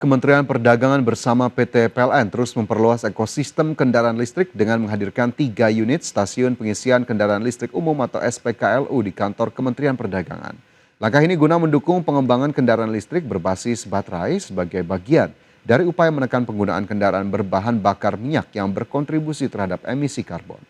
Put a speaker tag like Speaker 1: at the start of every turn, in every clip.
Speaker 1: Kementerian Perdagangan bersama PT PLN terus memperluas ekosistem kendaraan listrik dengan menghadirkan 3 unit stasiun pengisian kendaraan listrik umum atau SPKLU di kantor Kementerian Perdagangan. Langkah ini guna mendukung pengembangan kendaraan listrik berbasis baterai sebagai bagian dari upaya menekan penggunaan kendaraan berbahan bakar minyak yang berkontribusi terhadap emisi karbon.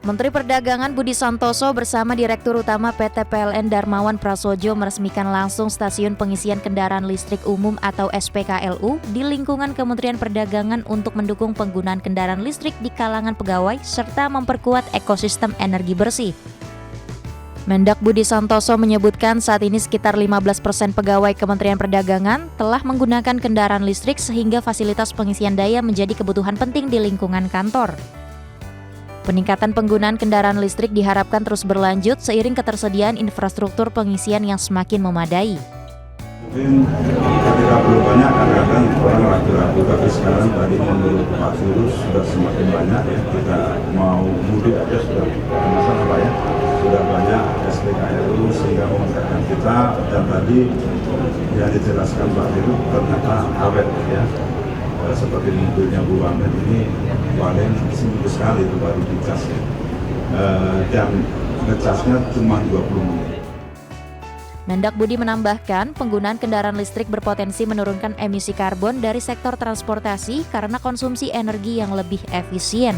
Speaker 2: Menteri Perdagangan Budi Santoso bersama Direktur Utama PT PLN Darmawan Prasojo meresmikan langsung stasiun pengisian kendaraan listrik umum atau SPKLU di lingkungan Kementerian Perdagangan untuk mendukung penggunaan kendaraan listrik di kalangan pegawai serta memperkuat ekosistem energi bersih. Mendak Budi Santoso menyebutkan saat ini sekitar 15% pegawai Kementerian Perdagangan telah menggunakan kendaraan listrik sehingga fasilitas pengisian daya menjadi kebutuhan penting di lingkungan kantor. Peningkatan penggunaan kendaraan listrik diharapkan terus berlanjut seiring ketersediaan infrastruktur pengisian yang semakin memadai.
Speaker 3: Mungkin ketika belum banyak kadang-kadang orang ragu-ragu, tapi sekarang tadi menurut Pak Surus sudah semakin banyak ya, kita mau mudik aja sudah masalah Pak ya, sudah banyak SPKLU sehingga memudahkan kita, dan tadi yang dijelaskan Pak itu ternyata awet ya. Seperti mobilnya Bu Wamen ini paling seminggu sekali itu baru dicas ya. Dan ngecasnya cuma 20 menit.
Speaker 2: Mendak Budi menambahkan, penggunaan kendaraan listrik berpotensi menurunkan emisi karbon dari sektor transportasi karena konsumsi energi yang lebih efisien.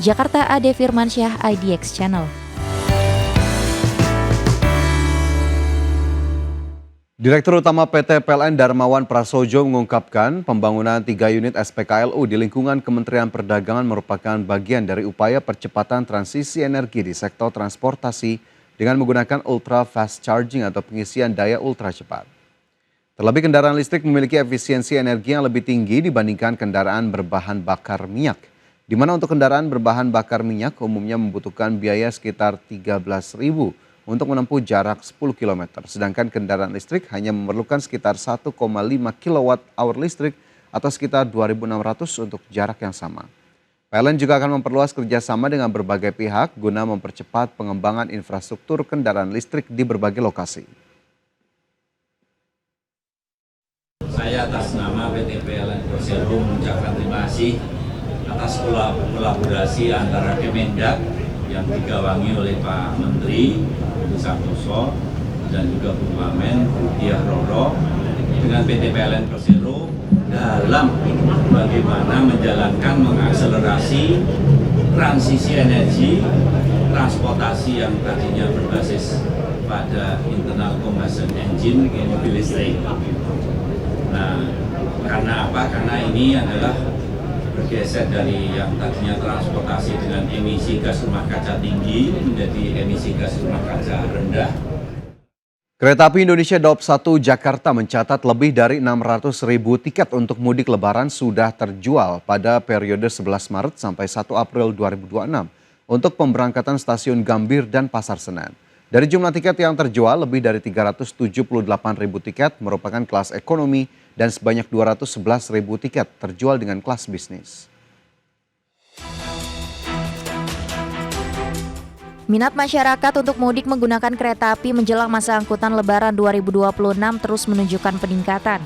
Speaker 2: Jakarta, Ade Firmansyah, IDX Channel.
Speaker 1: Direktur Utama PT PLN Darmawan Prasojo mengungkapkan pembangunan 3 unit SPKLU di lingkungan Kementerian Perdagangan merupakan bagian dari upaya percepatan transisi energi di sektor transportasi dengan menggunakan ultra fast charging atau pengisian daya ultra cepat. Terlebih kendaraan listrik memiliki efisiensi energi yang lebih tinggi dibandingkan kendaraan berbahan bakar minyak, di mana untuk kendaraan berbahan bakar minyak umumnya membutuhkan biaya sekitar Rp13.000 untuk menempuh jarak 10 km, sedangkan kendaraan listrik hanya memerlukan sekitar 1,5 kWh listrik atau sekitar 2.600 untuk jarak yang sama. PLN juga akan memperluas kerjasama dengan berbagai pihak guna mempercepat pengembangan infrastruktur kendaraan listrik di berbagai lokasi.
Speaker 4: Saya atas nama PT PLN Persero mengucapkan terima kasih atas kolaborasi antara Kemendak yang digawangi oleh Pak Menteri Budi Santoso dan juga Bu Wamen Diah Roro dengan PT PLN Persero dalam bagaimana menjalankan mengakselerasi transisi energi transportasi yang tadinya berbasis pada internal combustion engine ke mobil listrik. Nah, karena apa? Karena ini adalah bergeser dari yang tadinya transportasi dengan emisi gas rumah kaca tinggi menjadi emisi gas rumah kaca rendah.
Speaker 1: Kereta Api Indonesia Daob 1 Jakarta mencatat lebih dari 600.000 tiket untuk mudik lebaran sudah terjual pada periode 11 Maret sampai 1 April 2026 untuk pemberangkatan stasiun Gambir dan Pasar Senen. Dari jumlah tiket yang terjual, lebih dari 378.000 tiket merupakan kelas ekonomi dan sebanyak 211.000 tiket terjual dengan kelas bisnis.
Speaker 2: Minat masyarakat untuk mudik menggunakan kereta api menjelang masa angkutan Lebaran 2026 terus menunjukkan peningkatan.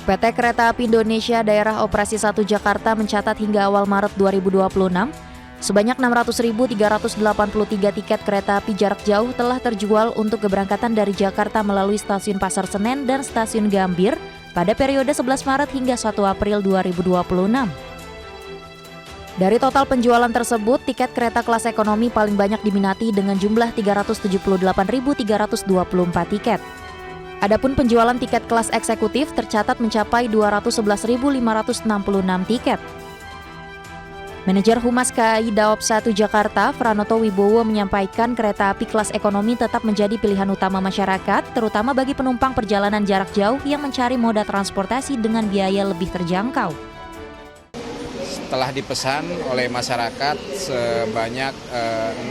Speaker 2: PT Kereta Api Indonesia Daerah Operasi 1 Jakarta mencatat hingga awal Maret 2026, sebanyak 600.383 tiket kereta api jarak jauh telah terjual untuk keberangkatan dari Jakarta melalui stasiun Pasar Senen dan stasiun Gambir pada periode 11 Maret hingga 1 April 2026. Dari total penjualan tersebut, tiket kereta kelas ekonomi paling banyak diminati dengan jumlah 378.324 tiket. Adapun penjualan tiket kelas eksekutif tercatat mencapai 211.566 tiket. Manajer Humas KAI Daob 1 Jakarta, Pranoto Wibowo menyampaikan kereta api kelas ekonomi tetap menjadi pilihan utama masyarakat, terutama bagi penumpang perjalanan jarak jauh yang mencari moda transportasi dengan biaya lebih terjangkau.
Speaker 5: Telah dipesan oleh masyarakat sebanyak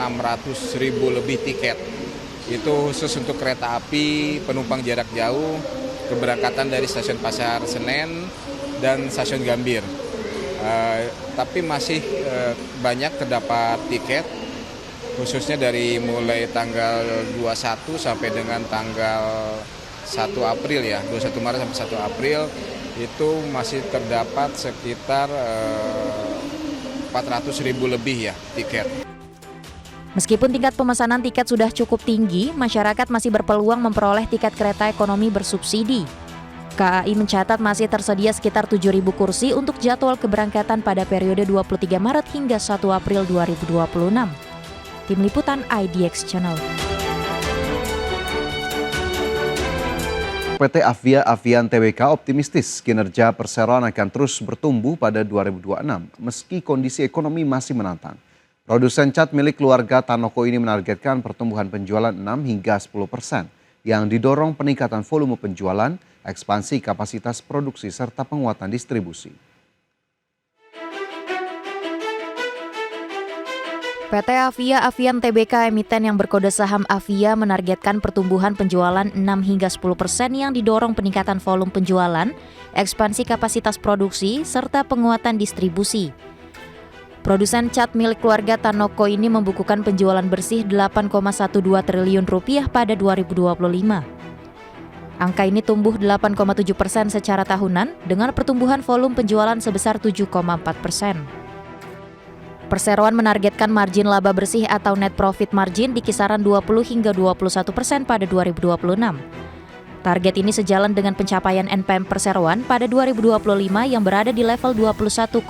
Speaker 5: 600.000 lebih tiket. Itu khusus untuk kereta api penumpang jarak jauh, keberangkatan dari stasiun Pasar Senen dan stasiun Gambir. Tapi masih banyak terdapat tiket, khususnya dari mulai tanggal 21 sampai dengan tanggal 1 April ya, 21 Maret sampai 1 April itu masih terdapat sekitar 400.000 lebih ya tiket.
Speaker 2: Meskipun tingkat pemesanan tiket sudah cukup tinggi, masyarakat masih berpeluang memperoleh tiket kereta ekonomi bersubsidi. KAI mencatat masih tersedia sekitar 7.000 kursi untuk jadwal keberangkatan pada periode 23 Maret hingga 1 April 2026. Tim Liputan IDX Channel.
Speaker 1: PT Avia Avian Tbk optimistis kinerja perseroan akan terus bertumbuh pada 2026 meski kondisi ekonomi masih menantang. Produsen cat milik keluarga Tanoko ini menargetkan pertumbuhan penjualan 6 hingga 10% yang didorong peningkatan volume penjualan, ekspansi kapasitas produksi serta penguatan distribusi.
Speaker 2: PT Avia Avian Tbk emiten yang berkode saham Avia menargetkan pertumbuhan penjualan 6 hingga 10% yang didorong peningkatan volume penjualan, ekspansi kapasitas produksi, serta penguatan distribusi. Produsen cat milik keluarga Tanoko ini membukukan penjualan bersih 8,12 triliun rupiah pada 2025. Angka ini tumbuh 8,7% secara tahunan dengan pertumbuhan volume penjualan sebesar 7,4%. Perseroan menargetkan margin laba bersih atau net profit margin di kisaran 20 hingga 21% pada 2026. Target ini sejalan dengan pencapaian NPM Perseroan pada 2025 yang berada di level 21,5%.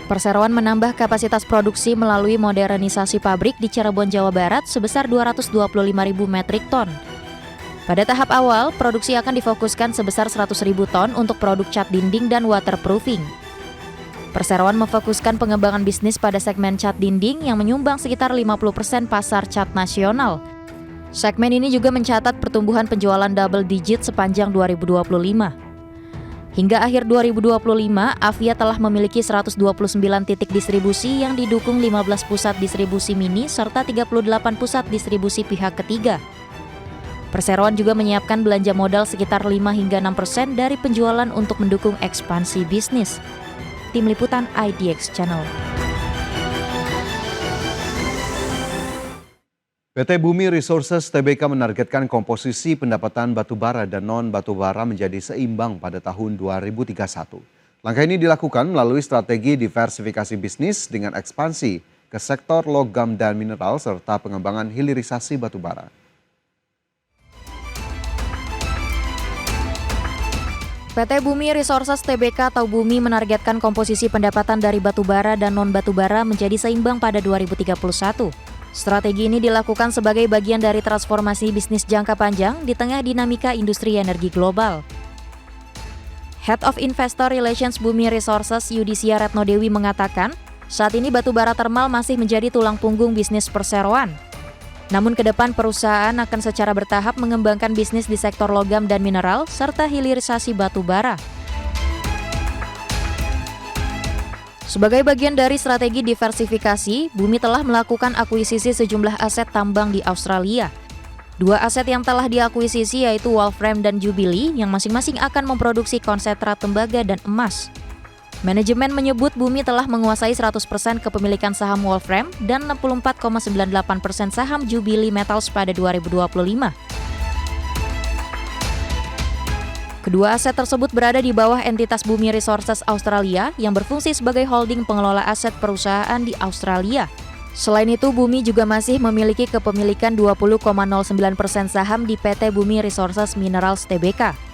Speaker 2: Perseroan menambah kapasitas produksi melalui modernisasi pabrik di Cirebon, Jawa Barat sebesar 225.000 metrik ton. Pada tahap awal, produksi akan difokuskan sebesar 100.000 ton untuk produk cat dinding dan waterproofing. Perseroan memfokuskan pengembangan bisnis pada segmen cat dinding yang menyumbang sekitar 50% pasar cat nasional. Segmen ini juga mencatat pertumbuhan penjualan double digit sepanjang 2025. Hingga akhir 2025, Avia telah memiliki 129 titik distribusi yang didukung 15 pusat distribusi mini serta 38 pusat distribusi pihak ketiga. Perseroan juga menyiapkan belanja modal sekitar 5 hingga 6% dari penjualan untuk mendukung ekspansi bisnis. Tim Liputan IDX Channel.
Speaker 1: PT Bumi Resources Tbk menargetkan komposisi pendapatan batubara dan non-batubara menjadi seimbang pada tahun 2031. Langkah ini dilakukan melalui strategi diversifikasi bisnis dengan ekspansi ke sektor logam dan mineral serta pengembangan hilirisasi batubara.
Speaker 2: PT Bumi Resources Tbk atau Bumi menargetkan komposisi pendapatan dari batubara dan non-batubara menjadi seimbang pada 2031. Strategi ini dilakukan sebagai bagian dari transformasi bisnis jangka panjang di tengah dinamika industri energi global. Head of Investor Relations Bumi Resources Yudhisia Retno Dewi mengatakan, saat ini batubara termal masih menjadi tulang punggung bisnis perseroan. Namun ke depan perusahaan akan secara bertahap mengembangkan bisnis di sektor logam dan mineral serta hilirisasi batubara. Sebagai bagian dari strategi diversifikasi, Bumi telah melakukan akuisisi sejumlah aset tambang di Australia. Dua aset yang telah diakuisisi yaitu Wolfram dan Jubilee yang masing-masing akan memproduksi konsentrat tembaga dan emas. Manajemen menyebut Bumi telah menguasai 100% kepemilikan saham Wolfram dan 64,98% saham Jubilee Metals pada 2025. Kedua aset tersebut berada di bawah entitas Bumi Resources Australia yang berfungsi sebagai holding pengelola aset perusahaan di Australia. Selain itu, Bumi juga masih memiliki kepemilikan 20,09% saham di PT Bumi Resources Minerals Tbk.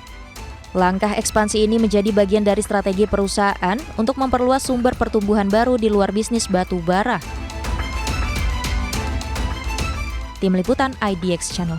Speaker 2: Langkah ekspansi ini menjadi bagian dari strategi perusahaan untuk memperluas sumber pertumbuhan baru di luar bisnis batu bara. Tim Liputan IDX Channel.